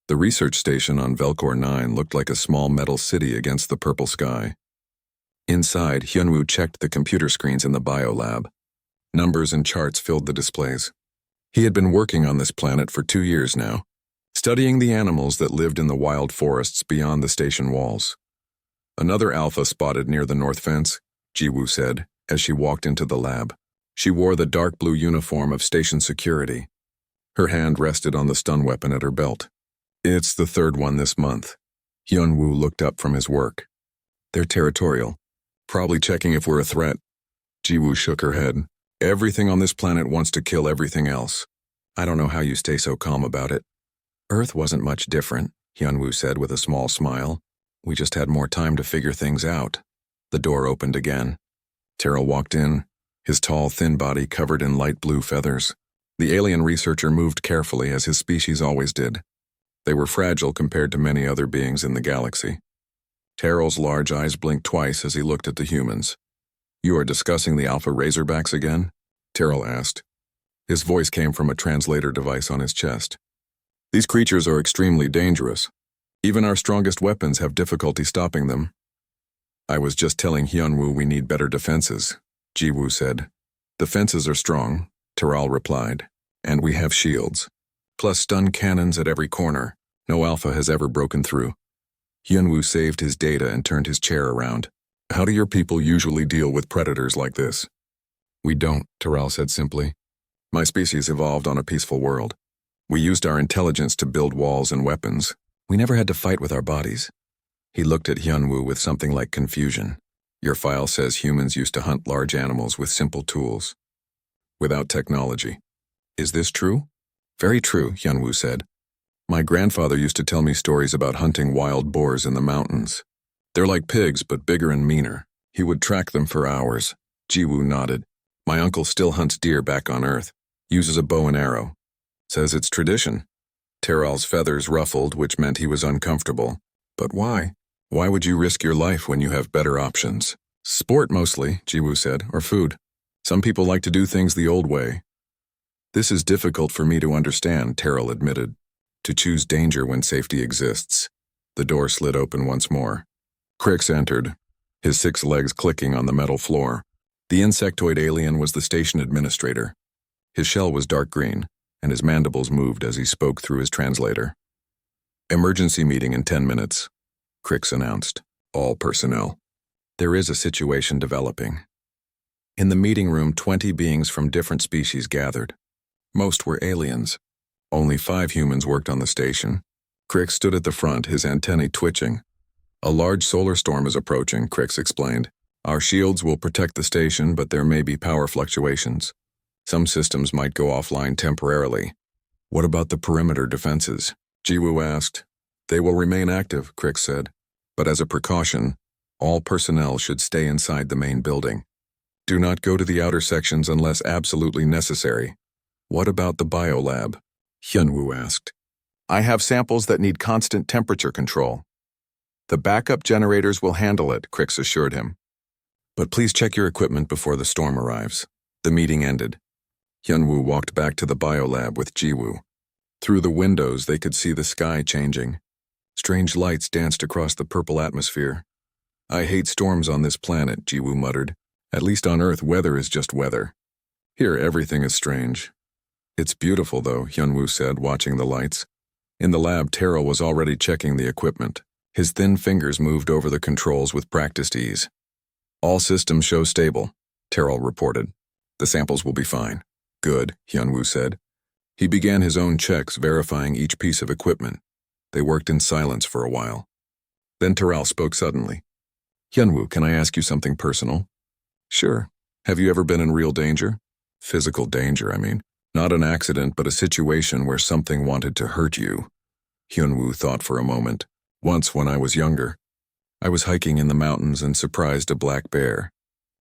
The research station on Velcor 9 looked like a small metal city against the purple sky. Inside, Hyunwoo checked the computer screens in the biolab. Numbers and charts filled the displays. He had been working on this planet for 2 years now, studying the animals that lived in the wild forests beyond the station walls. Another alpha spotted near the north fence, Jiwoo said, as she walked into the lab. She wore the dark blue uniform of station security. Her hand rested on the stun weapon at her belt. It's the third one this month. Hyunwoo looked up from his work. They're territorial. Probably checking if we're a threat. Jiwoo shook her head. Everything on this planet wants to kill everything else. I don't know how you stay so calm about it. Earth wasn't much different, Hyunwoo said with a small smile. We just had more time to figure things out. The door opened again. Terrell walked in, his tall, thin body covered in light blue feathers. The alien researcher moved carefully, as his species always did. They were fragile compared to many other beings in the galaxy. Terrell's large eyes blinked twice as he looked at the humans. You are discussing the Alpha Razorbacks again? Terrell asked. His voice came from a translator device on his chest. These creatures are extremely dangerous. Even our strongest weapons have difficulty stopping them. I was just telling Hyunwoo we need better defenses, Jiwoo said. Defenses are strong, Terrell replied, and we have shields. Plus stun cannons at every corner. No alpha has ever broken through. Hyunwoo saved his data and turned his chair around. How do your people usually deal with predators like this? We don't, Terrell said simply. My species evolved on a peaceful world. We used our intelligence to build walls and weapons. We never had to fight with our bodies. He looked at Hyunwoo with something like confusion. Your file says humans used to hunt large animals with simple tools. Without technology. Is this true? Very true, Hyunwoo said. My grandfather used to tell me stories about hunting wild boars in the mountains. They're like pigs, but bigger and meaner. He would track them for hours. Jiwoo nodded. My uncle still hunts deer back on Earth. Uses a bow and arrow. Says it's tradition. Terrell's feathers ruffled, which meant he was uncomfortable. But why? Why would you risk your life when you have better options? Sport mostly, Jiwoo said, or food. Some people like to do things the old way. This is difficult for me to understand, Terrell admitted. To choose danger when safety exists. The door slid open once more. Crix entered, his 6 legs clicking on the metal floor. The insectoid alien was the station administrator. His shell was dark green, and his mandibles moved as he spoke through his translator. Emergency meeting in 10 minutes, Crix announced. All personnel. There is a situation developing. In the meeting room, 20 beings from different species gathered. Most were aliens. Only 5 humans worked on the station. Crix stood at the front, his antennae twitching. A large solar storm is approaching, Crix explained. Our shields will protect the station, but there may be power fluctuations. Some systems might go offline temporarily. What about the perimeter defenses? Jiwoo asked. They will remain active, Crix said. But as a precaution, all personnel should stay inside the main building. Do not go to the outer sections unless absolutely necessary. What about the biolab? Hyunwoo asked. I have samples that need constant temperature control. The backup generators will handle it, Crix assured him. But please check your equipment before the storm arrives. The meeting ended. Hyunwoo walked back to the biolab with Jiwoo. Through the windows, they could see the sky changing. Strange lights danced across the purple atmosphere. I hate storms on this planet, Jiwoo muttered. At least on Earth, weather is just weather. Here, everything is strange. It's beautiful, though, Hyunwoo said, watching the lights. In the lab, Terrell was already checking the equipment. His thin fingers moved over the controls with practiced ease. All systems show stable, Terrell reported. The samples will be fine. Good, Hyunwoo said. He began his own checks, verifying each piece of equipment. They worked in silence for a while. Then Terrell spoke suddenly. Hyunwoo, can I ask you something personal? Sure. Have you ever been in real danger? Physical danger, I mean. Not an accident, but a situation where something wanted to hurt you. Hyunwoo thought for a moment. Once when I was younger. I was hiking in the mountains and surprised a black bear.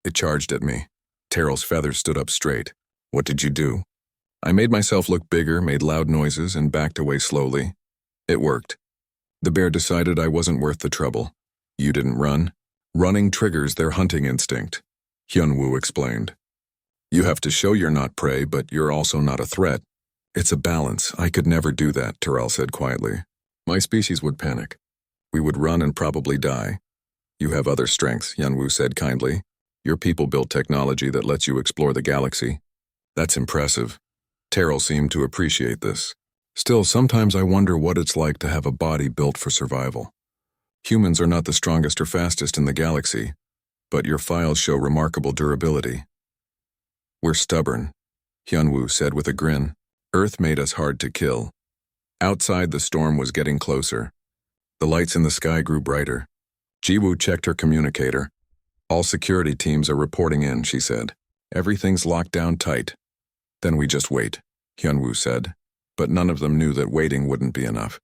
It charged at me. Terrell's feathers stood up straight. What did you do? I made myself look bigger, made loud noises, and backed away slowly. It worked. The bear decided I wasn't worth the trouble. You didn't run. Running triggers their hunting instinct, Hyunwoo explained. You have to show you're not prey, but you're also not a threat. It's a balance. I could never do that, Terrell said quietly. My species would panic. We would run and probably die. You have other strengths, Yunwu said kindly. Your people built technology that lets you explore the galaxy. That's impressive. Terrell seemed to appreciate this. Still, sometimes I wonder what it's like to have a body built for survival. Humans are not the strongest or fastest in the galaxy, but your files show remarkable durability. We're stubborn, Hyunwoo said with a grin. Earth made us hard to kill. Outside, the storm was getting closer. The lights in the sky grew brighter. Jiwoo checked her communicator. All security teams are reporting in, she said. Everything's locked down tight. Then we just wait, Hyunwoo said. But none of them knew that waiting wouldn't be enough.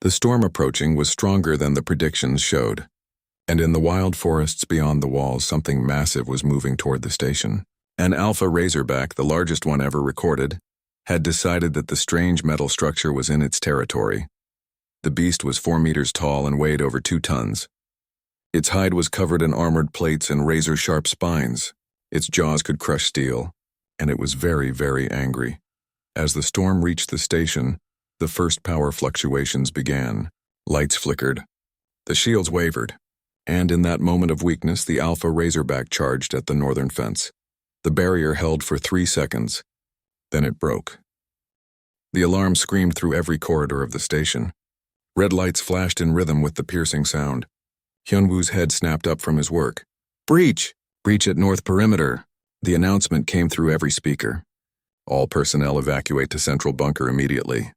The storm approaching was stronger than the predictions showed. And in the wild forests beyond the walls, something massive was moving toward the station. An alpha razorback, the largest one ever recorded, had decided that the strange metal structure was in its territory. The beast was 4 meters tall and weighed over 2 tons. Its hide was covered in armored plates and razor-sharp spines. Its jaws could crush steel, and it was very, very angry. As the storm reached the station, the first power fluctuations began. Lights flickered. The shields wavered. And in that moment of weakness, the alpha razorback charged at the northern fence. The barrier held for 3 seconds. Then it broke. The alarm screamed through every corridor of the station. Red lights flashed in rhythm with the piercing sound. Hyunwoo's head snapped up from his work. Breach! Breach at North Perimeter! The announcement came through every speaker. All personnel evacuate to Central Bunker immediately.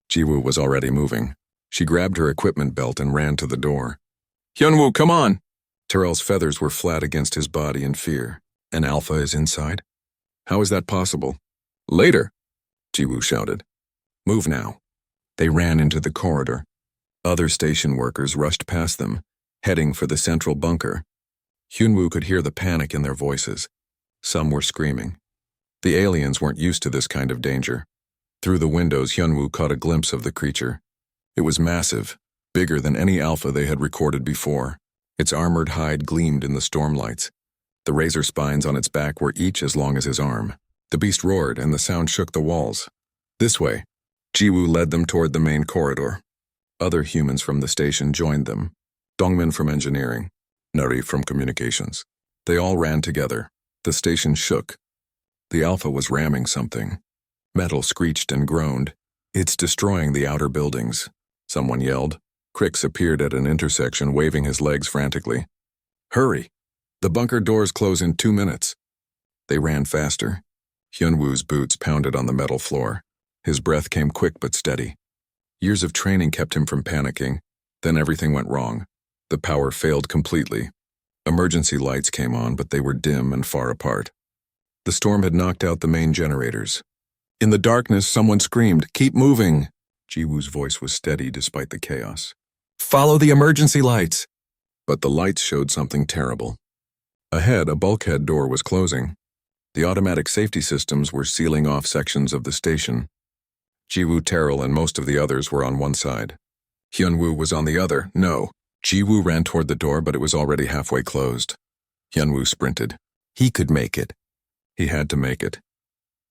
Jiwoo was already moving. She grabbed her equipment belt and ran to the door. Hyunwoo, come on! Terrell's feathers were flat against his body in fear. An alpha is inside? How is that possible? Later! Jiwoo shouted. Move now. They ran into the corridor. Other station workers rushed past them, heading for the central bunker. Hyunwoo could hear the panic in their voices. Some were screaming. The aliens weren't used to this kind of danger. Through the windows, Hyunwoo caught a glimpse of the creature. It was massive, bigger than any alpha they had recorded before. Its armored hide gleamed in the stormlights. The razor spines on its back were each as long as his arm. The beast roared, and the sound shook the walls. This way. Jiwoo led them toward the main corridor. Other humans from the station joined them. Dongmin from engineering, Nari from communications. They all ran together. The station shook. The alpha was ramming something. Metal screeched and groaned. It's destroying the outer buildings, someone yelled. Crix appeared at an intersection, waving his legs frantically. Hurry! The bunker doors close in 2 minutes. They ran faster. Hyunwoo's boots pounded on the metal floor. His breath came quick but steady. Years of training kept him from panicking. Then everything went wrong. The power failed completely. Emergency lights came on, but they were dim and far apart. The storm had knocked out the main generators. In the darkness, someone screamed, "Keep moving!" Jiwoo's voice was steady despite the chaos. "Follow the emergency lights!" But the lights showed something terrible. Ahead, a bulkhead door was closing. The automatic safety systems were sealing off sections of the station. Jiwoo, Terrell, and most of the others were on one side. Hyunwoo was on the other. No. Jiwoo ran toward the door, but it was already halfway closed. Hyunwoo sprinted. He could make it. He had to make it.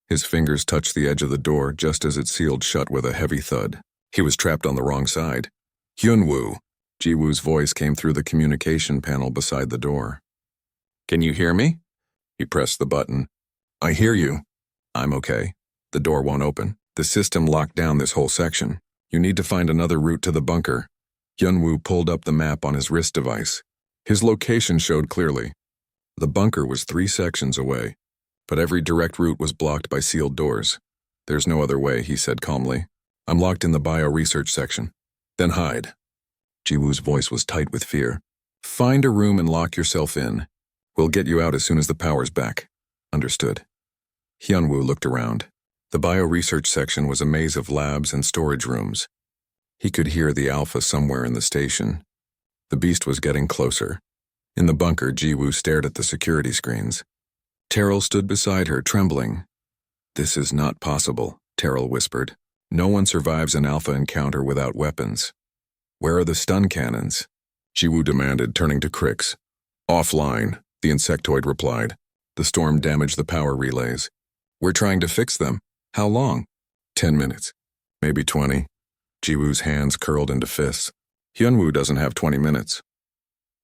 His fingers touched the edge of the door just as it sealed shut with a heavy thud. He was trapped on the wrong side. Hyunwoo! Jiwoo's voice came through the communication panel beside the door. Can you hear me? He pressed the button. I hear you. I'm okay. The door won't open. The system locked down this whole section. You need to find another route to the bunker. Hyunwoo pulled up the map on his wrist device. His location showed clearly. The bunker was 3 sections away, but every direct route was blocked by sealed doors. There's no other way, he said calmly. I'm locked in the bio-research section. Then hide. Jiwoo's voice was tight with fear. Find a room and lock yourself in. We'll get you out as soon as the power's back. Understood. Hyunwoo looked around. The bio-research section was a maze of labs and storage rooms. He could hear the alpha somewhere in the station. The beast was getting closer. In the bunker, Jiwoo stared at the security screens. Terrell stood beside her, trembling. This is not possible, Terrell whispered. No one survives an alpha encounter without weapons. Where are the stun cannons? Jiwoo demanded, turning to Crix. Offline, the insectoid replied. The storm damaged the power relays. We're trying to fix them. How long? 10 minutes. Maybe 20. Jiwoo's hands curled into fists. Hyunwoo doesn't have 20 minutes.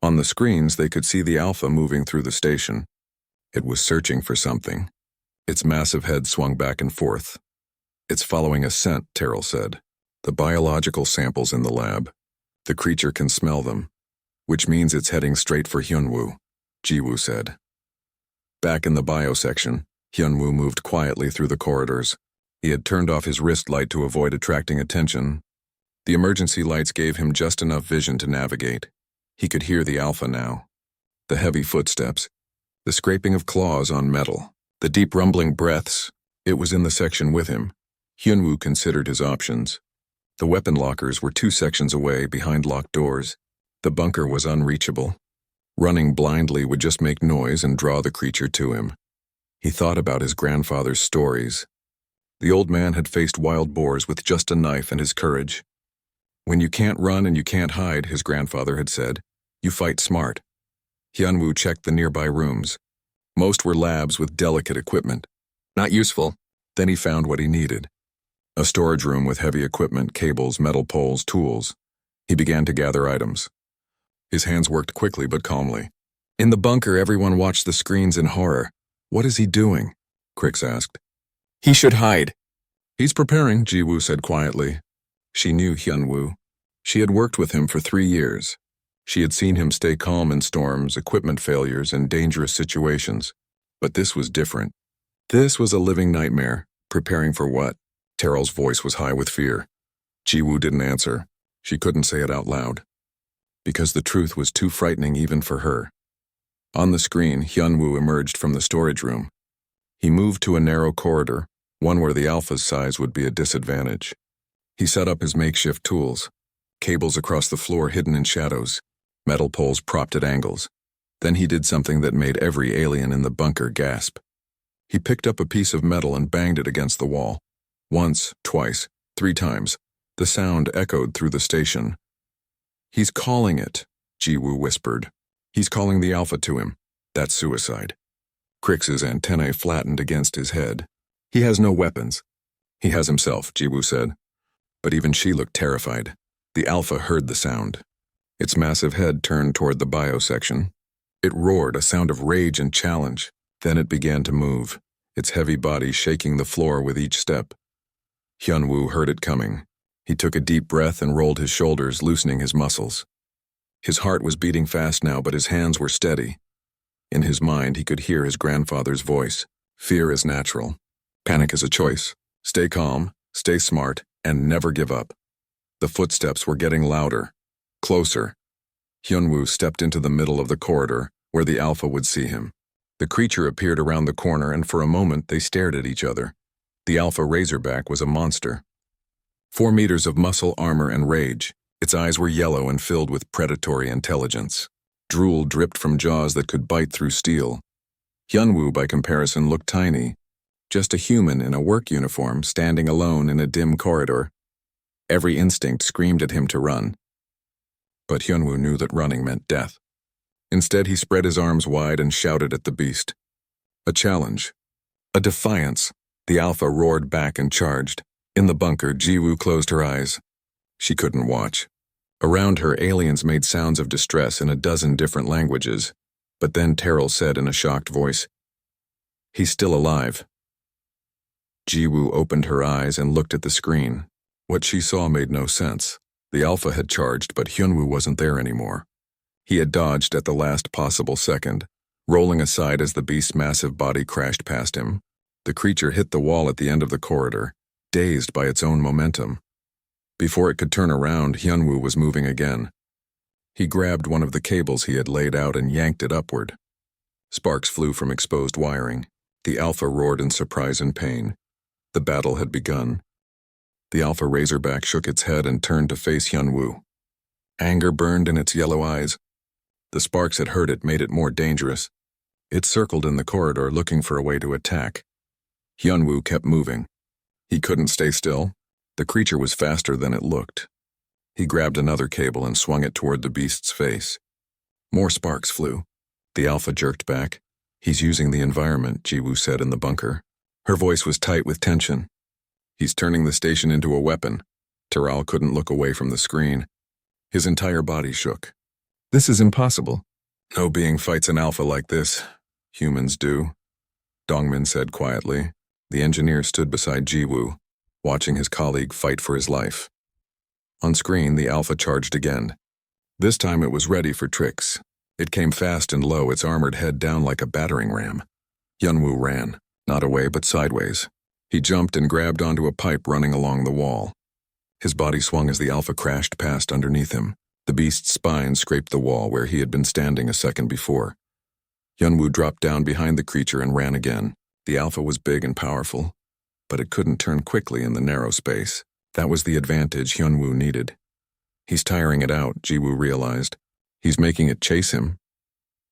On the screens, they could see the Alpha moving through the station. It was searching for something. Its massive head swung back and forth. It's following a scent, Terrell said. The biological samples in the lab. The creature can smell them, which means it's heading straight for Hyunwoo, Jiwoo said. Back in the bio section, Hyunwoo moved quietly through the corridors. He had turned off his wrist light to avoid attracting attention. The emergency lights gave him just enough vision to navigate. He could hear the Alpha now. The heavy footsteps, the scraping of claws on metal, the deep rumbling breaths. It was in the section with him. Hyunwoo considered his options. The weapon lockers were 2 sections away behind locked doors. The bunker was unreachable. Running blindly would just make noise and draw the creature to him. He thought about his grandfather's stories. The old man had faced wild boars with just a knife and his courage. When you can't run and you can't hide, his grandfather had said, you fight smart. Hyunwoo checked the nearby rooms. Most were labs with delicate equipment. Not useful. Then he found what he needed. A storage room with heavy equipment, cables, metal poles, tools. He began to gather items. His hands worked quickly but calmly. In the bunker, everyone watched the screens in horror. What is he doing? Crix asked. He should hide. He's preparing, Jiwoo said quietly. She knew Hyunwoo. She had worked with him for 3 years. She had seen him stay calm in storms, equipment failures, and dangerous situations. But this was different. This was a living nightmare. Preparing for what? Terrell's voice was high with fear. Jiwoo didn't answer. She couldn't say it out loud. Because the truth was too frightening even for her. On the screen, Hyunwoo emerged from the storage room. He moved to a narrow corridor, one where the Alpha's size would be a disadvantage. He set up his makeshift tools. Cables across the floor hidden in shadows. Metal poles propped at angles. Then he did something that made every alien in the bunker gasp. He picked up a piece of metal and banged it against the wall. Once, twice, 3 times. The sound echoed through the station. He's calling it, Jiwoo whispered. He's calling the Alpha to him. That's suicide. Crix's antennae flattened against his head. He has no weapons. He has himself, Jiwoo said. But even she looked terrified. The Alpha heard the sound. Its massive head turned toward the bio section. It roared, a sound of rage and challenge. Then it began to move, its heavy body shaking the floor with each step. Hyunwoo heard it coming. He took a deep breath and rolled his shoulders, loosening his muscles. His heart was beating fast now, but his hands were steady. In his mind, he could hear his grandfather's voice. Fear is natural. Panic is a choice. Stay calm, stay smart, and never give up. The footsteps were getting louder, closer. Hyunwoo stepped into the middle of the corridor, where the Alpha would see him. The creature appeared around the corner, and for a moment they stared at each other. The Alpha Razorback was a monster. 4 meters of muscle, armor, and rage. Its eyes were yellow and filled with predatory intelligence. Drool dripped from jaws that could bite through steel. Hyunwoo, by comparison, looked tiny. Just a human in a work uniform, standing alone in a dim corridor. Every instinct screamed at him to run. But Hyunwoo knew that running meant death. Instead, he spread his arms wide and shouted at the beast. A challenge. A defiance. The Alpha roared back and charged. In the bunker, Jiwoo closed her eyes. She couldn't watch. Around her, aliens made sounds of distress in a dozen different languages. But then Terrell said in a shocked voice, "He's still alive." Jiwoo opened her eyes and looked at the screen. What she saw made no sense. The Alpha had charged, but Hyunwoo wasn't there anymore. He had dodged at the last possible second, rolling aside as the beast's massive body crashed past him. The creature hit the wall at the end of the corridor, dazed by its own momentum. Before it could turn around, Hyunwoo was moving again. He grabbed one of the cables he had laid out and yanked it upward. Sparks flew from exposed wiring. The Alpha roared in surprise and pain. The battle had begun. The Alpha Razorback shook its head and turned to face Hyunwoo. Anger burned in its yellow eyes. The sparks had hurt it, made it more dangerous. It circled in the corridor, looking for a way to attack. Hyunwoo kept moving. He couldn't stay still. The creature was faster than it looked. He grabbed another cable and swung it toward the beast's face. More sparks flew. The Alpha jerked back. He's using the environment, Jiwoo said in the bunker. Her voice was tight with tension. He's turning the station into a weapon. Terral couldn't look away from the screen. His entire body shook. This is impossible. No being fights an alpha like this. Humans do, Dongmin said quietly. The engineer stood beside Jiwoo, watching his colleague fight for his life. On screen, the alpha charged again. This time it was ready for tricks. It came fast and low, its armored head down like a battering ram. Hyunwoo ran, not away but sideways. He jumped and grabbed onto a pipe running along the wall. His body swung as the alpha crashed past underneath him. The beast's spine scraped the wall where he had been standing a second before. Hyunwoo dropped down behind the creature and ran again. The alpha was big and powerful, but it couldn't turn quickly in the narrow space. That was the advantage Hyunwoo needed. He's tiring it out, Jiwoo realized. He's making it chase him.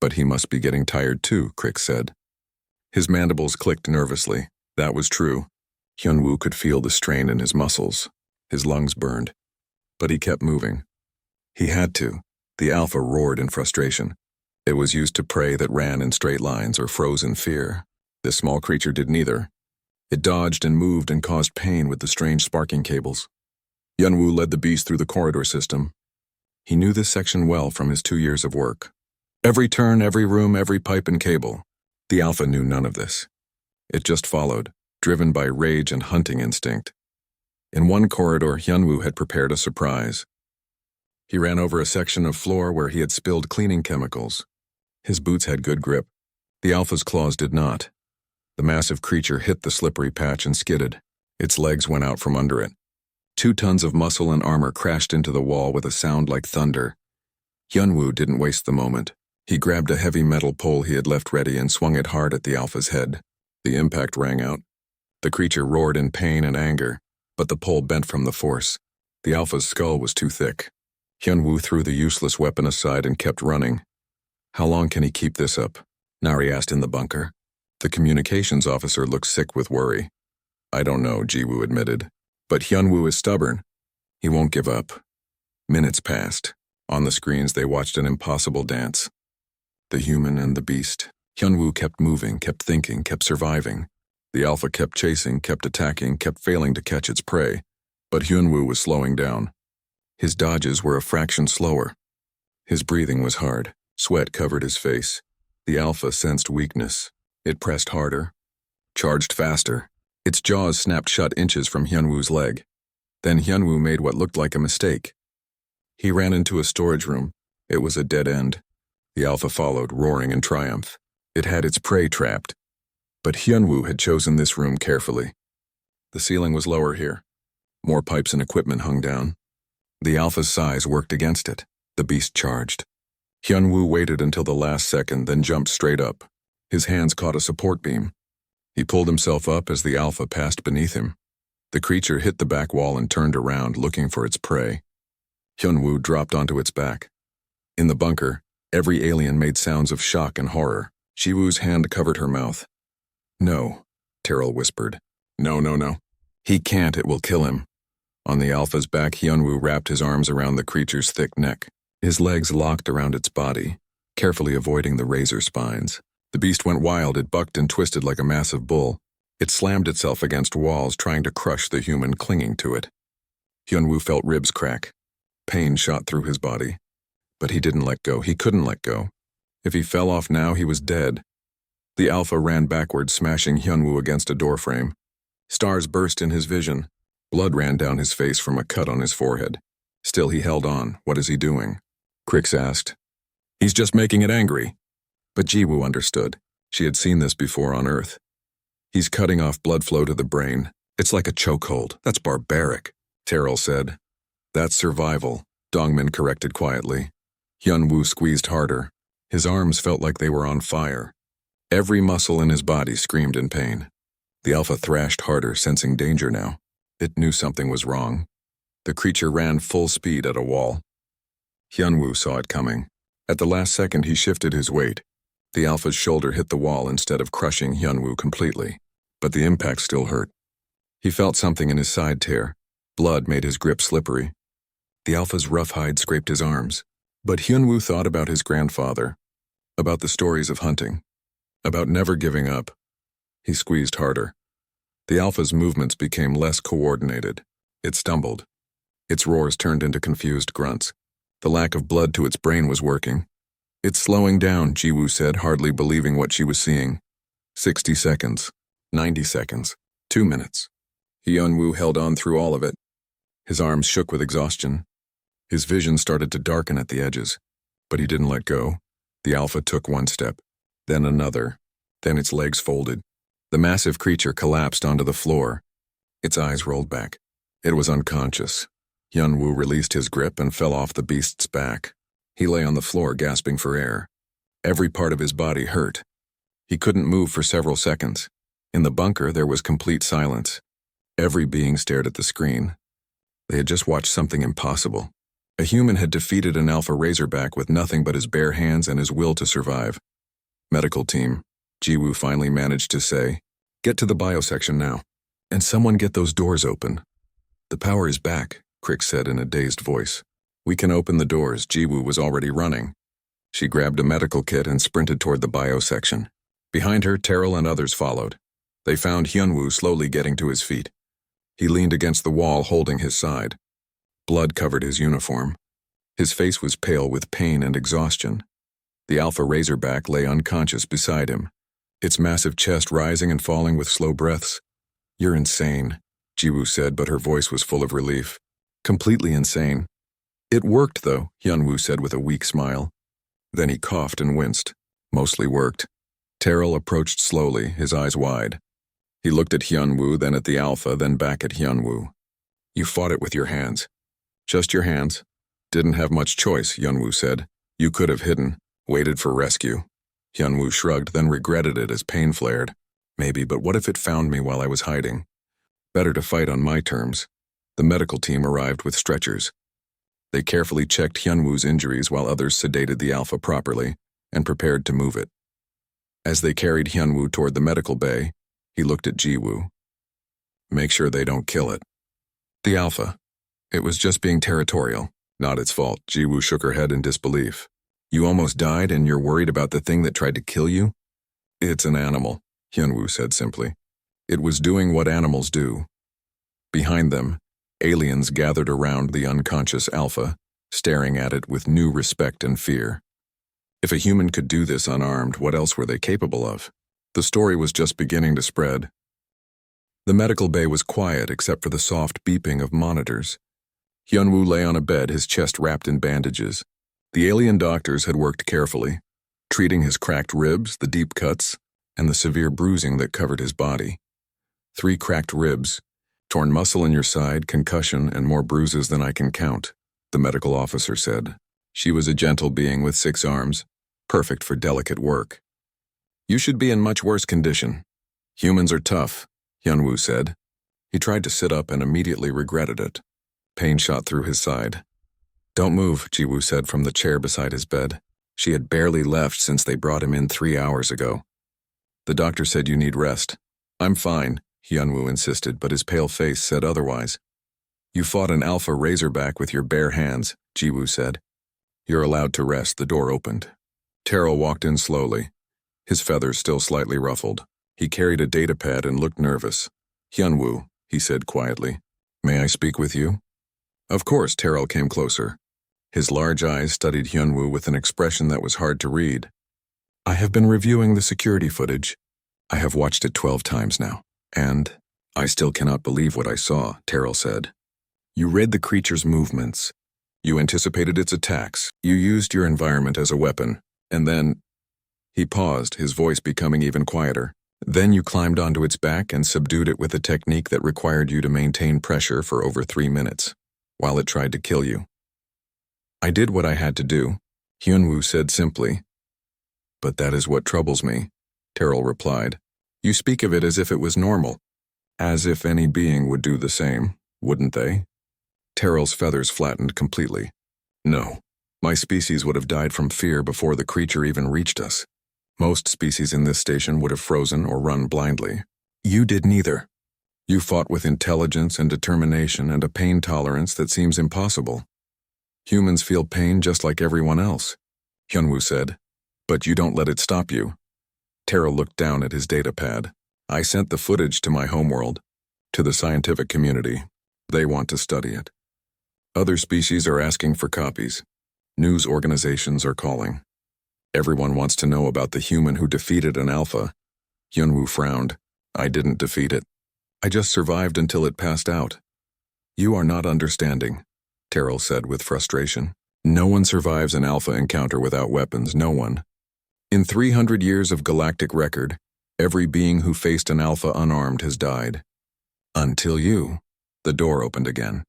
But he must be getting tired too, Crick said. His mandibles clicked nervously. That was true. Hyunwoo could feel the strain in his muscles. His lungs burned. But he kept moving. He had to. The alpha roared in frustration. It was used to prey that ran in straight lines or froze in fear. This small creature did neither. It dodged and moved and caused pain with the strange sparking cables. Hyunwoo led the beast through the corridor system. He knew this section well from his 2 years of work. Every turn, every room, every pipe and cable. The alpha knew none of this. It just followed, driven by rage and hunting instinct. In one corridor, Hyunwoo had prepared a surprise. He ran over a section of floor where he had spilled cleaning chemicals. His boots had good grip. The alpha's claws did not. The massive creature hit the slippery patch and skidded. Its legs went out from under it. 2 tons of muscle and armor crashed into the wall with a sound like thunder. Hyunwoo didn't waste the moment. He grabbed a heavy metal pole he had left ready and swung it hard at the alpha's head. The impact rang out. The creature roared in pain and anger, but the pole bent from the force. The alpha's skull was too thick. Hyunwoo threw the useless weapon aside and kept running. How long can he keep this up? Nari asked in the bunker. The communications officer looked sick with worry. I don't know, Jiwoo admitted. But Hyunwoo is stubborn. He won't give up. Minutes passed. On the screens they watched an impossible dance. The human and the beast. Hyunwoo kept moving, kept thinking, kept surviving. The alpha kept chasing, kept attacking, kept failing to catch its prey. But Hyunwoo was slowing down. His dodges were a fraction slower. His breathing was hard. Sweat covered his face. The alpha sensed weakness. It pressed harder, charged faster. Its jaws snapped shut inches from Hyunwoo's leg. Then Hyunwoo made what looked like a mistake. He ran into a storage room. It was a dead end. The alpha followed, roaring in triumph. It had its prey trapped. But Hyunwoo had chosen this room carefully. The ceiling was lower here. More pipes and equipment hung down. The alpha's size worked against it. The beast charged. Hyunwoo waited until the last second, then jumped straight up. His hands caught a support beam. He pulled himself up as the alpha passed beneath him. The creature hit the back wall and turned around, looking for its prey. Hyunwoo dropped onto its back. In the bunker, every alien made sounds of shock and horror. Jiwoo's hand covered her mouth. No, Terrell whispered. No, no, no. He can't, it will kill him. On the alpha's back, Hyunwoo wrapped his arms around the creature's thick neck. His legs locked around its body, carefully avoiding the razor spines. The beast went wild. It bucked and twisted like a massive bull. It slammed itself against walls, trying to crush the human clinging to it. Hyunwoo felt ribs crack. Pain shot through his body. But he didn't let go. He couldn't let go. If he fell off now, he was dead. The alpha ran backwards, smashing Hyunwoo against a doorframe. Stars burst in his vision. Blood ran down his face from a cut on his forehead. Still he held on. What is he doing? Crix asked. He's just making it angry. But Jiwoo understood. She had seen this before on Earth. He's cutting off blood flow to the brain. It's like a chokehold. That's barbaric, Terrell said. That's survival, Dongmin corrected quietly. Hyunwoo squeezed harder. His arms felt like they were on fire. Every muscle in his body screamed in pain. The alpha thrashed harder, sensing danger now. It knew something was wrong. The creature ran full speed at a wall. Hyunwoo saw it coming. At the last second, he shifted his weight. The alpha's shoulder hit the wall instead of crushing Hyunwoo completely, but the impact still hurt. He felt something in his side tear. Blood made his grip slippery. The alpha's rough hide scraped his arms. But Hyunwoo thought about his grandfather, about the stories of hunting, about never giving up. He squeezed harder. The alpha's movements became less coordinated. It stumbled. Its roars turned into confused grunts. The lack of blood to its brain was working. "It's slowing down," Jiwoo said, hardly believing what she was seeing. 60 seconds. 90 seconds. 2 minutes. Hyunwoo held on through all of it. His arms shook with exhaustion. His vision started to darken at the edges. But he didn't let go. The alpha took one step, then another. Then its legs folded. The massive creature collapsed onto the floor. Its eyes rolled back. It was unconscious. Hyunwoo released his grip and fell off the beast's back. He lay on the floor gasping for air. Every part of his body hurt. He couldn't move for several seconds. In the bunker, there was complete silence. Every being stared at the screen. They had just watched something impossible. A human had defeated an alpha razorback with nothing but his bare hands and his will to survive. "Medical team," Jiwoo finally managed to say. "Get to the biosection now. And someone get those doors open." "The power is back," Crick said in a dazed voice. "We can open the doors." Jiwoo was already running. She grabbed a medical kit and sprinted toward the biosection. Behind her, Terrell and others followed. They found Hyunwoo slowly getting to his feet. He leaned against the wall holding his side. Blood covered his uniform. His face was pale with pain and exhaustion. The alpha razorback lay unconscious beside him, its massive chest rising and falling with slow breaths. "You're insane," Jiwoo said, but her voice was full of relief. "Completely insane." "It worked, though," Hyunwoo said with a weak smile. Then he coughed and winced. "Mostly worked." Terrell approached slowly, his eyes wide. He looked at Hyunwoo, then at the alpha, then back at Hyunwoo. "You fought it with your hands." "Just your hands." "Didn't have much choice," Hyunwoo said. "You could have hidden, waited for rescue." Hyunwoo shrugged, then regretted it as pain flared. "Maybe, but what if it found me while I was hiding? Better to fight on my terms." The medical team arrived with stretchers. They carefully checked Hyunwoo's injuries while others sedated the alpha properly and prepared to move it. As they carried Hyunwoo toward the medical bay, he looked at Jiwoo. "Make sure they don't kill it." "The alpha. It was just being territorial. Not its fault." Jiwoo shook her head in disbelief. "You almost died and you're worried about the thing that tried to kill you?" "It's an animal," Hyunwoo said simply. "It was doing what animals do." Behind them, aliens gathered around the unconscious alpha, staring at it with new respect and fear. If a human could do this unarmed, what else were they capable of? The story was just beginning to spread. The medical bay was quiet except for the soft beeping of monitors. Hyunwoo lay on a bed, his chest wrapped in bandages. The alien doctors had worked carefully, treating his cracked ribs, the deep cuts, and the severe bruising that covered his body. 3 cracked ribs, torn muscle in your side, concussion, and more bruises than I can count, the medical officer said. She was a gentle being with 6 arms, perfect for delicate work. "You should be in much worse condition. Humans are tough," Hyunwoo said. He tried to sit up and immediately regretted it. Pain shot through his side. "Don't move," Jiwoo said from the chair beside his bed. She had barely left since they brought him in 3 hours ago. "The doctor said you need rest." "I'm fine," Hyunwoo insisted, but his pale face said otherwise. "You fought an alpha razorback with your bare hands," Jiwoo said. "You're allowed to rest." The door opened. Terrell walked in slowly, his feathers still slightly ruffled. He carried a datapad and looked nervous. "Hyunwoo," he said quietly, "may I speak with you?" "Of course." Terrell came closer. His large eyes studied Hyunwoo with an expression that was hard to read. "I have been reviewing the security footage. I have watched it 12 times now, and I still cannot believe what I saw," Terrell said. "You read the creature's movements. You anticipated its attacks. You used your environment as a weapon, and then—" He paused, his voice becoming even quieter. "Then you climbed onto its back and subdued it with a technique that required you to maintain pressure for over 3 minutes, while it tried to kill you." "I did what I had to do," Hyunwoo said simply. "But that is what troubles me," Terrell replied. "You speak of it as if it was normal, as if any being would do the same, wouldn't they?" Terrell's feathers flattened completely. "No, my species would have died from fear before the creature even reached us. Most species in this station would have frozen or run blindly. You did neither. You fought with intelligence and determination and a pain tolerance that seems impossible. Humans feel pain just like everyone else," Hyunwoo said. "But you don't let it stop you." Terrell looked down at his datapad. "I sent the footage to my homeworld, to the scientific community. They want to study it." Other species are asking for copies. News organizations are calling. Everyone wants to know about the human who defeated an alpha. Hyunwoo frowned. I didn't defeat it. I just survived until it passed out. You are not understanding, Terrell said with frustration. No one survives an alpha encounter without weapons, no one. In 300 years of galactic record, every being who faced an alpha unarmed has died. Until you. The door opened again.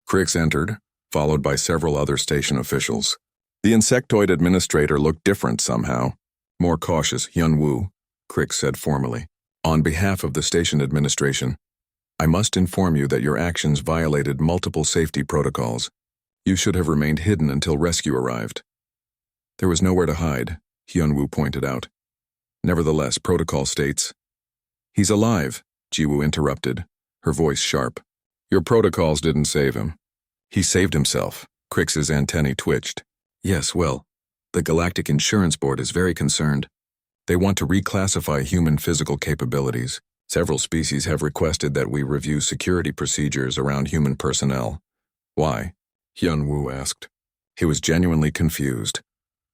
Crix entered, followed by several other station officials. The insectoid administrator looked different somehow. More cautious, Hyunwoo, Crix said formally. On behalf of the station administration, I must inform you that your actions violated multiple safety protocols. You should have remained hidden until rescue arrived. There was nowhere to hide, Hyunwoo pointed out. Nevertheless, protocol states. He's alive, Jiwoo interrupted, her voice sharp. Your protocols didn't save him. He saved himself. Crix's antennae twitched. Yes, well, the Galactic Insurance Board is very concerned. They want to reclassify human physical capabilities. Several species have requested that we review security procedures around human personnel. Why? Hyunwoo asked. He was genuinely confused.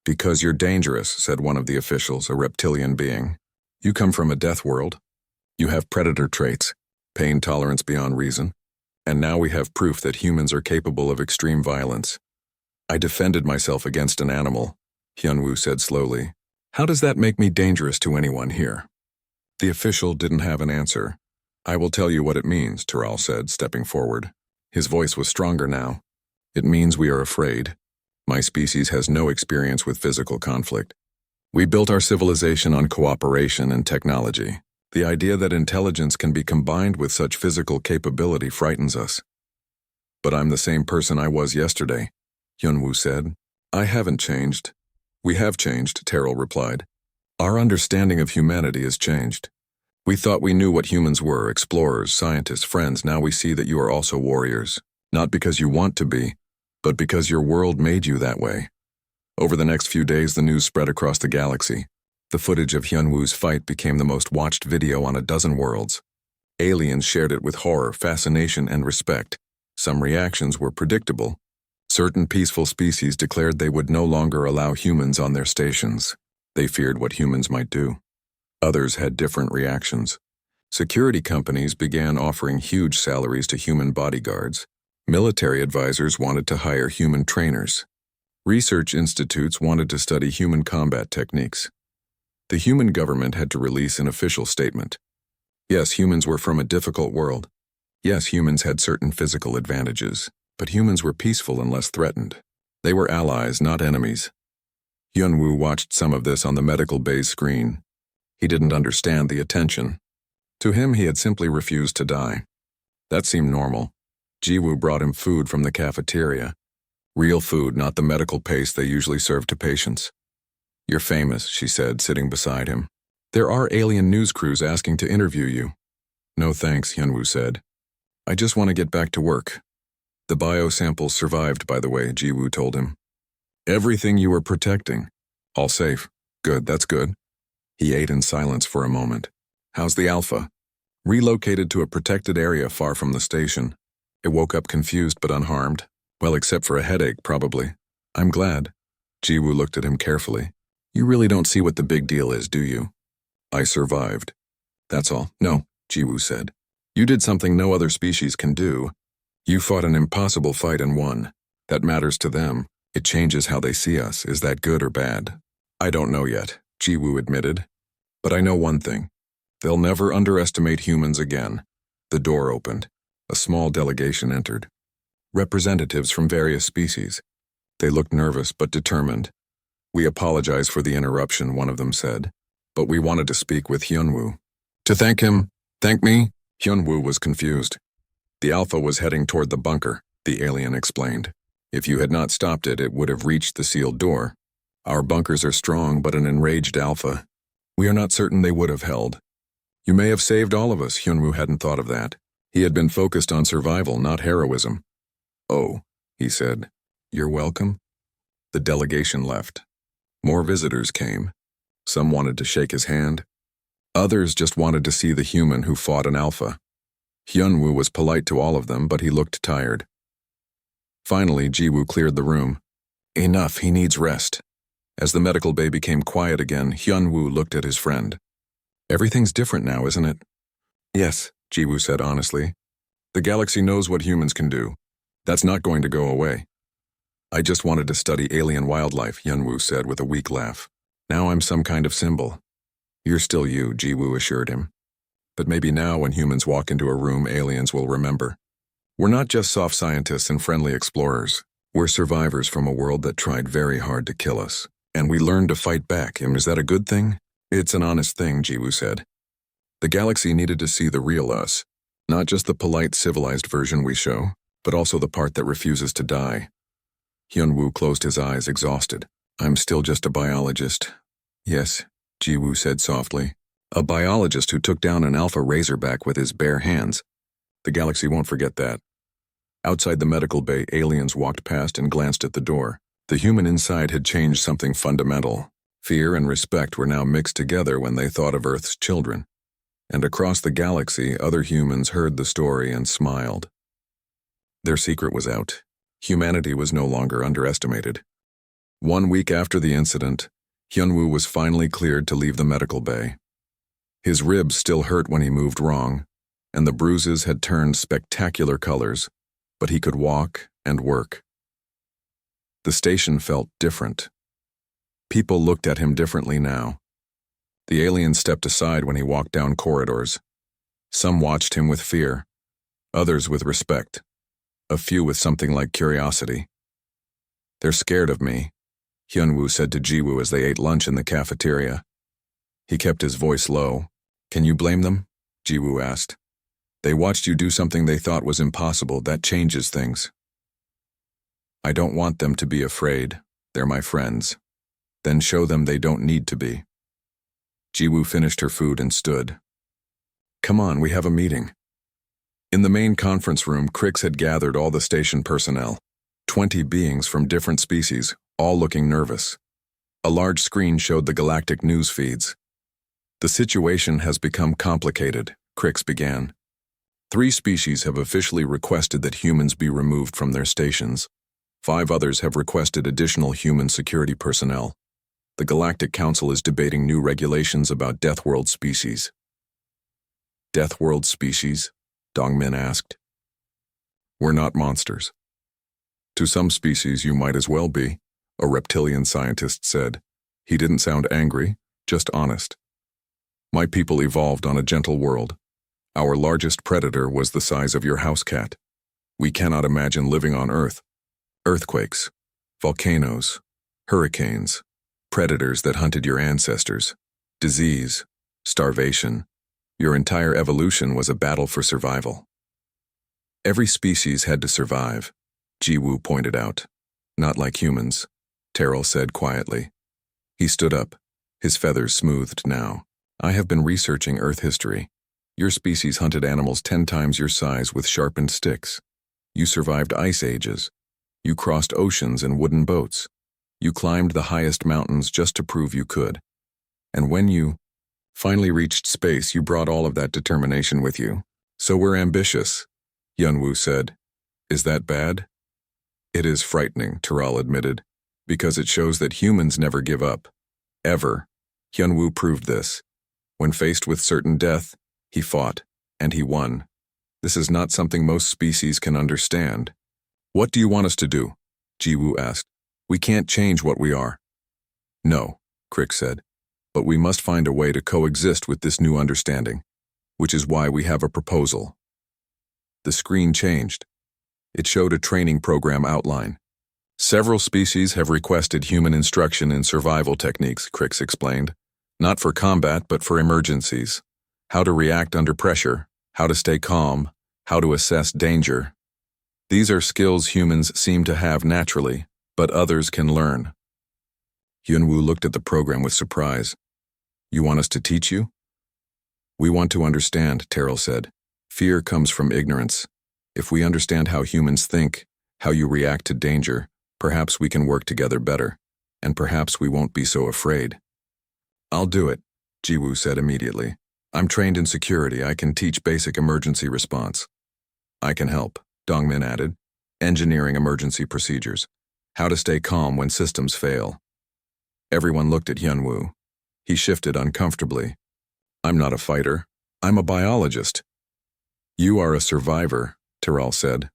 Because you're dangerous, said one of the officials, a reptilian being. You come from a death world. You have predator traits, pain tolerance beyond reason. And now we have proof that humans are capable of extreme violence. I defended myself against an animal, Hyunwoo said slowly. How does that make me dangerous to anyone here? The official didn't have an answer. I will tell you what it means, Terrell said, stepping forward. His voice was stronger now. It means we are afraid. My species has no experience with physical conflict. We built our civilization on cooperation and technology. The idea that intelligence can be combined with such physical capability frightens us. But I'm the same person I was yesterday, Hyunwoo said. I haven't changed. We have changed, Terrell replied. Our understanding of humanity has changed. We thought we knew what humans were, explorers, scientists, friends. Now we see that you are also warriors. Not because you want to be, but because your world made you that way. Over the next few days, the news spread across the galaxy. The footage of Hyunwoo's fight became the most watched video on a dozen worlds. Aliens shared it with horror, fascination, and respect. Some reactions were predictable. Certain peaceful species declared they would no longer allow humans on their stations. They feared what humans might do. Others had different reactions. Security companies began offering huge salaries to human bodyguards. Military advisors wanted to hire human trainers. Research institutes wanted to study human combat techniques. The human government had to release an official statement. Yes, humans were from a difficult world. Yes, humans had certain physical advantages, but humans were peaceful and less threatened. They were allies, not enemies. Hyunwoo watched some of this on the medical bay's screen. He didn't understand the attention. To him, he had simply refused to die. That seemed normal. Jiwoo brought him food from the cafeteria. Real food, not the medical paste they usually serve to patients. You're famous, she said, sitting beside him. There are alien news crews asking to interview you. No thanks, Hyunwoo said. I just want to get back to work. The biosamples survived, by the way, Jiwoo told him. Everything you were protecting. All safe. Good, that's good. He ate in silence for a moment. How's the Alpha? Relocated to a protected area far from the station. It woke up confused but unharmed. Well, except for a headache, probably. I'm glad. Jiwoo looked at him carefully. You really don't see what the big deal is, do you? I survived. That's all. No, Jiwoo said. You did something no other species can do. You fought an impossible fight and won. That matters to them. It changes how they see us. Is that good or bad? I don't know yet, Jiwoo admitted. But I know one thing. They'll never underestimate humans again. The door opened. A small delegation entered. Representatives from various species. They looked nervous but determined. We apologize for the interruption, one of them said. But we wanted to speak with Hyunwoo. To thank him? Thank me? Hyunwoo was confused. The Alpha was heading toward the bunker, the alien explained. If you had not stopped it, it would have reached the sealed door. Our bunkers are strong, but an enraged Alpha. We are not certain they would have held. You may have saved all of us, Hyunwoo hadn't thought of that. He had been focused on survival, not heroism. Oh, he said. You're welcome? The delegation left. More visitors came. Some wanted to shake his hand. Others just wanted to see the human who fought an Alpha. Hyunwoo was polite to all of them, but he looked tired. Finally, Jiwoo cleared the room. Enough, he needs rest. As the medical bay became quiet again, Hyunwoo looked at his friend. Everything's different now, isn't it? Yes, Jiwoo said honestly. The galaxy knows what humans can do. That's not going to go away. I just wanted to study alien wildlife, Hyunwoo said with a weak laugh. Now I'm some kind of symbol. You're still you, Jiwoo assured him. But maybe now when humans walk into a room, aliens will remember. We're not just soft scientists and friendly explorers. We're survivors from a world that tried very hard to kill us. And we learned to fight back, and is that a good thing? It's an honest thing, Jiwoo said. The galaxy needed to see the real us, not just the polite, civilized version we show, but also the part that refuses to die. Hyunwoo closed his eyes, exhausted. I'm still just a biologist. Yes, Jiwoo said softly. A biologist who took down an alpha razorback with his bare hands. The galaxy won't forget that. Outside the medical bay, aliens walked past and glanced at the door. The human inside had changed something fundamental. Fear and respect were now mixed together when they thought of Earth's children. And across the galaxy, other humans heard the story and smiled. Their secret was out. Humanity was no longer underestimated. 1 week after the incident, Hyunwoo was finally cleared to leave the medical bay. His ribs still hurt when he moved wrong, and the bruises had turned spectacular colors, but he could walk and work. The station felt different. People looked at him differently now. The alien stepped aside when he walked down corridors. Some watched him with fear, others with respect, a few with something like curiosity. They're scared of me, Hyunwoo said to Jiwoo as they ate lunch in the cafeteria. He kept his voice low. Can you blame them? Jiwoo asked. They watched you do something they thought was impossible. That changes things. I don't want them to be afraid. They're my friends. Then show them they don't need to be. Jiwoo finished her food and stood. Come on, we have a meeting. In the main conference room, Crix had gathered all the station personnel, 20 beings from different species, all looking nervous. A large screen showed the galactic news feeds. The situation has become complicated, Crix began. 3 species have officially requested that humans be removed from their stations. 5 others have requested additional human security personnel. The Galactic Council is debating new regulations about Deathworld species. Deathworld species? Dongmin asked. We're not monsters. To some species you might as well be, a reptilian scientist said. He didn't sound angry, just honest. My people evolved on a gentle world. Our largest predator was the size of your house cat. We cannot imagine living on Earth. Earthquakes, volcanoes, hurricanes, predators that hunted your ancestors, disease, starvation. Your entire evolution was a battle for survival. Every species had to survive, Jiwoo pointed out. Not like humans, Terrell said quietly. He stood up, his feathers smoothed now. I have been researching Earth history. Your species hunted animals 10 times your size with sharpened sticks. You survived ice ages. You crossed oceans in wooden boats. You climbed the highest mountains just to prove you could. And when you finally reached space, you brought all of that determination with you. So we're ambitious, Hyunwoo said. Is that bad? It is frightening, Terrell admitted, because it shows that humans never give up. Ever. Hyunwoo proved this. When faced with certain death, he fought, and he won. This is not something most species can understand. What do you want us to do? Jiwoo asked. We can't change what we are. No, Crix said, but we must find a way to coexist with this new understanding, which is why we have a proposal. The screen changed. It showed a training program outline. Several species have requested human instruction in survival techniques, Crix explained. Not for combat, but for emergencies. How to react under pressure, how to stay calm, how to assess danger. These are skills humans seem to have naturally, but others can learn. Hyunwoo looked at the program with surprise. You want us to teach you? We want to understand, Terrell said. Fear comes from ignorance. If we understand how humans think, how you react to danger, perhaps we can work together better, and perhaps we won't be so afraid. I'll do it, Jiwoo said immediately. I'm trained in security. I can teach basic emergency response. I can help, Dongmin added. Engineering emergency procedures. How to stay calm when systems fail. Everyone looked at Hyunwoo. He shifted uncomfortably. I'm not a fighter. I'm a biologist. You are a survivor, Tyrell said.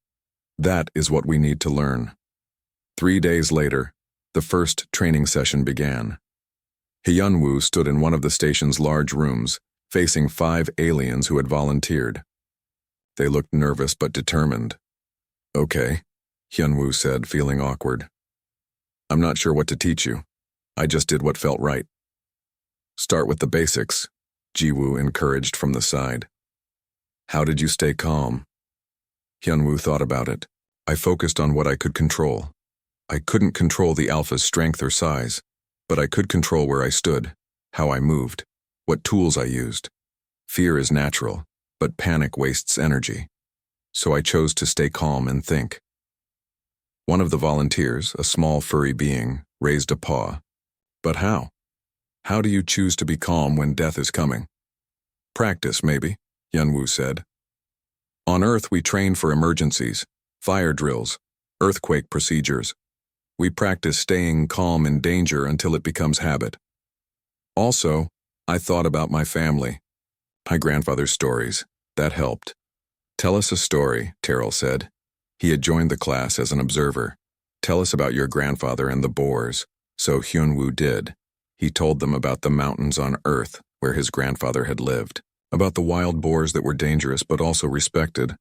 That is what we need to learn. 3 days later, the first training session began. Hyunwoo stood in one of the station's large rooms, facing 5 aliens who had volunteered. They looked nervous but determined. Okay, Hyunwoo said, feeling awkward. I'm not sure what to teach you. I just did what felt right. Start with the basics, Jiwoo encouraged from the side. How did you stay calm? Hyunwoo thought about it. I focused on what I could control. I couldn't control the alpha's strength or size, but I could control where I stood, how I moved, what tools I used. Fear is natural, but panic wastes energy. So I chose to stay calm and think. One of the volunteers, a small furry being, raised a paw. But how? How do you choose to be calm when death is coming? Practice, maybe, Hyunwoo said. On Earth, we train for emergencies, fire drills, earthquake procedures. We practice staying calm in danger until it becomes habit. Also, I thought about my family. My grandfather's stories. That helped. Tell us a story, Terrell said. He had joined the class as an observer. Tell us about your grandfather and the boars. So Hyunwoo did. He told them about the mountains on Earth where his grandfather had lived, about the wild boars that were dangerous but also respected,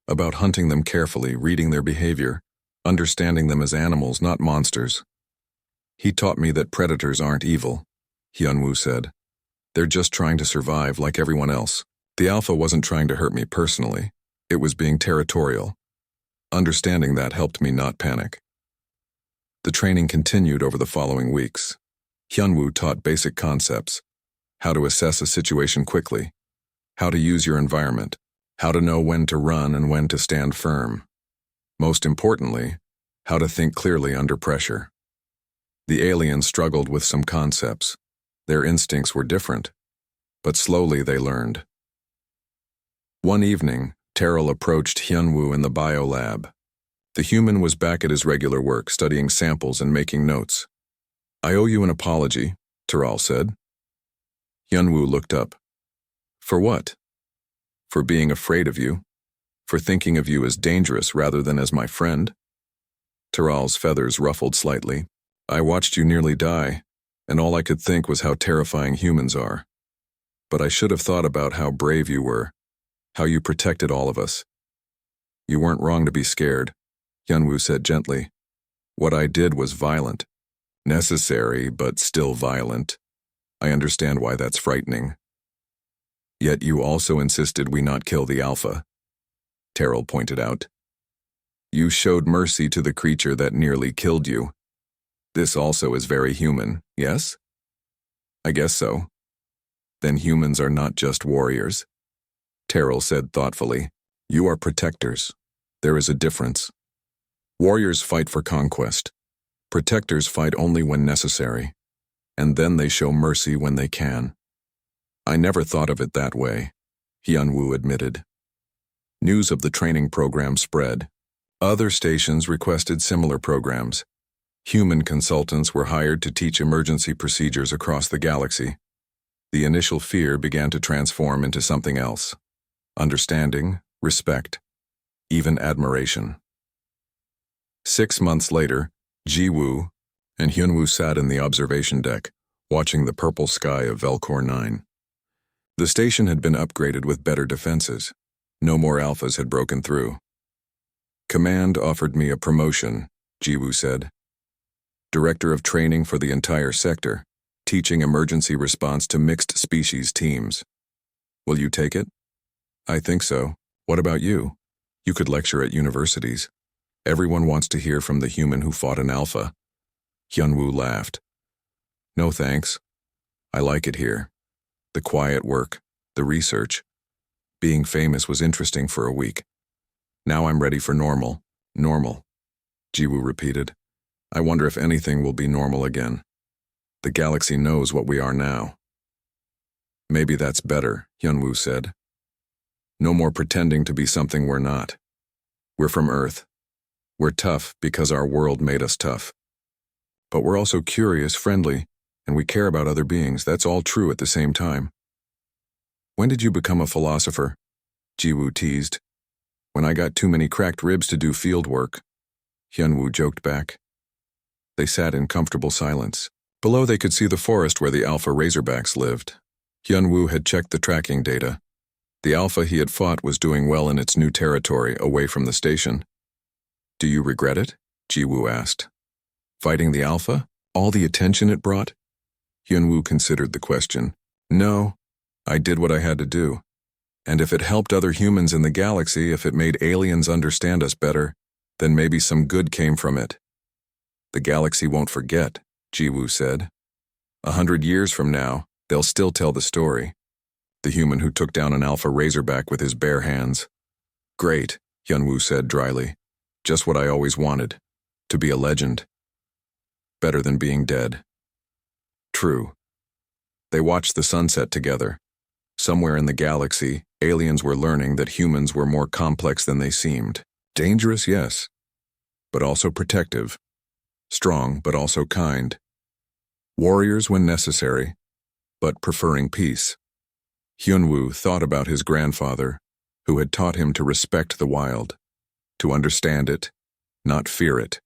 about hunting them carefully, reading their behavior, understanding them as animals, not monsters. He taught me that predators aren't evil, Hyunwoo said. They're just trying to survive like everyone else. The alpha wasn't trying to hurt me personally. It was being territorial. Understanding that helped me not panic. The training continued over the following weeks. Hyunwoo taught basic concepts: how to assess a situation quickly, how to use your environment, how to know when to run and when to stand firm. Most importantly, how to think clearly under pressure. The aliens struggled with some concepts. Their instincts were different, but slowly they learned. One evening, Terrell approached Hyunwoo in the biolab. The human was back at his regular work, studying samples and making notes. I owe you an apology, Terrell said. Hyunwoo looked up. For what? For being afraid of you. For thinking of you as dangerous rather than as my friend. Terrell's feathers ruffled slightly. I watched you nearly die, and all I could think was how terrifying humans are. But I should have thought about how brave you were, how you protected all of us. You weren't wrong to be scared, Hyunwoo said gently. What I did was violent. Necessary, but still violent. I understand why that's frightening. Yet you also insisted we not kill the alpha, Terrell pointed out. You showed mercy to the creature that nearly killed you. This also is very human, yes? I guess so. Then humans are not just warriors, Terrell said thoughtfully. You are protectors. There is a difference. Warriors fight for conquest. Protectors fight only when necessary, and then they show mercy when they can. I never thought of it that way, Hyunwoo admitted. News of the training program spread. Other stations requested similar programs. Human consultants were hired to teach emergency procedures across the galaxy. The initial fear began to transform into something else. Understanding, respect, even admiration. 6 months later, Jiwoo and Hyunwoo sat in the observation deck, watching the purple sky of Velcor 9. The station had been upgraded with better defenses. No more alphas had broken through. Command offered me a promotion, Jiwoo said. Director of training for the entire sector, teaching emergency response to mixed species teams. Will you take it? I think so. What about you? You could lecture at universities. Everyone wants to hear from the human who fought an alpha. Hyunwoo laughed. No thanks. I like it here. The quiet work, the research. Being famous was interesting for a week. Now I'm ready for normal. Normal, Jiwoo repeated. I wonder if anything will be normal again. The galaxy knows what we are now. Maybe that's better, Hyunwoo said. No more pretending to be something we're not. We're from Earth. We're tough because our world made us tough. But we're also curious, friendly, and we care about other beings. That's all true at the same time. When did you become a philosopher? Jiwoo teased. When I got too many cracked ribs to do field work, Hyunwoo joked back. They sat in comfortable silence. Below they could see the forest where the alpha razorbacks lived. Hyunwoo had checked the tracking data. The alpha he had fought was doing well in its new territory, away from the station. Do you regret it? Jiwoo asked. Fighting the alpha? All the attention it brought? Hyunwoo considered the question. No, I did what I had to do. And if it helped other humans in the galaxy, if it made aliens understand us better, then maybe some good came from it. The galaxy won't forget, Jiwoo said. 100 years from now, they'll still tell the story. The human who took down an alpha razorback with his bare hands. Great, Hyunwoo said dryly. Just what I always wanted. To be a legend. Better than being dead. True. They watched the sunset together. Somewhere in the galaxy, aliens were learning that humans were more complex than they seemed. Dangerous, yes, but also protective. Strong, but also kind. Warriors when necessary, but preferring peace. Hyunwoo thought about his grandfather, who had taught him to respect the wild, to understand it, not fear it.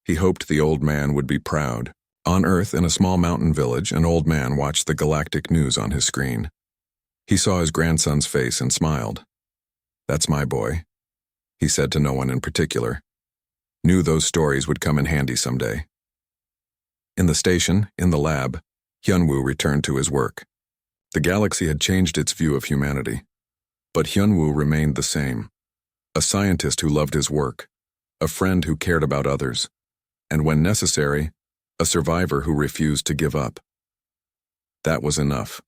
He hoped the old man would be proud. On Earth, in a small mountain village, an old man watched the galactic news on his screen. He saw his grandson's face and smiled. That's my boy, he said to no one in particular. Knew those stories would come in handy someday. In the station, in the lab, Hyunwoo returned to his work. The galaxy had changed its view of humanity. But Hyunwoo remained the same. A scientist who loved his work, a friend who cared about others, and when necessary, a survivor who refused to give up. That was enough.